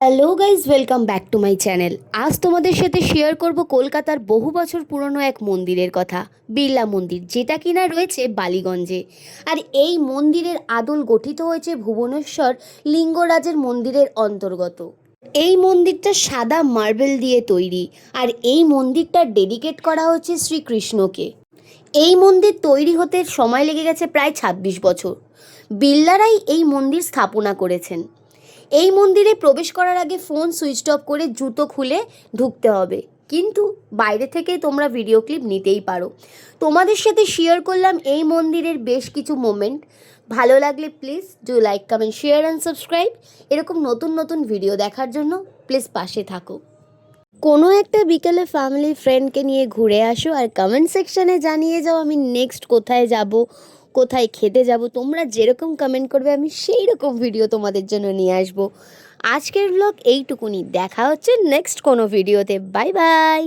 Hello guys, welcome back to my channel. আজ তোমাদের সাথে শেয়ার করব কলকাতার বহু বছর পুরনো এক মন্দিরের কথা, বিড়লা মন্দির, যেটা কিনা রয়েছে বালিগঞ্জে। আর এই মন্দিরের আদল গঠিত হয়েছে ভুবনেশ্বর লিঙ্গরাজের মন্দিরের অন্তর্গত। এই মন্দিরটা সাদা মার্বেল দিয়ে তৈরি, আর এই মন্দিরটা ডেডিকেট করা হচ্ছে শ্রীকৃষ্ণকে। এই মন্দির তৈরি হতে সময় লেগে গেছে প্রায় ২৬ বছর। বিড়লারাই এই মন্দির স্থাপনা করেছেন। এই মন্দিরে প্রবেশ করার আগে ফোন সুইচ অফ করে জুতো খুলে ঢুকতে হবে, কিন্তু বাইরে থেকে তোমরা ভিডিও ক্লিপ নিতেই পারো। তোমাদের সাথে শেয়ার করলাম এই মন্দিরের বেশ কিছু মোমেন্ট। ভালো লাগলে please do like, comment, share and subscribe. এরকম নতুন নতুন ভিডিও দেখার জন্য প্লিজ পাশে থাকো। কোনো একটা বিকেলে ফ্যামিলি ফ্রেন্ডকে নিয়ে ঘুরে আসো, আর কমেন্ট সেকশানে জানিয়ে যাও আমি নেক্সট কোথায় যাব, কোথায় খেতে যাব। তোমরা যেরকম কমেন্ট করবে আমি সেই রকম ভিডিও তোমাদের জন্য নিয়ে আসবো। আজকের ব্লগ এইটুকুনি, দেখা হচ্ছে নেক্সট কোনো ভিডিওতে। Bye bye.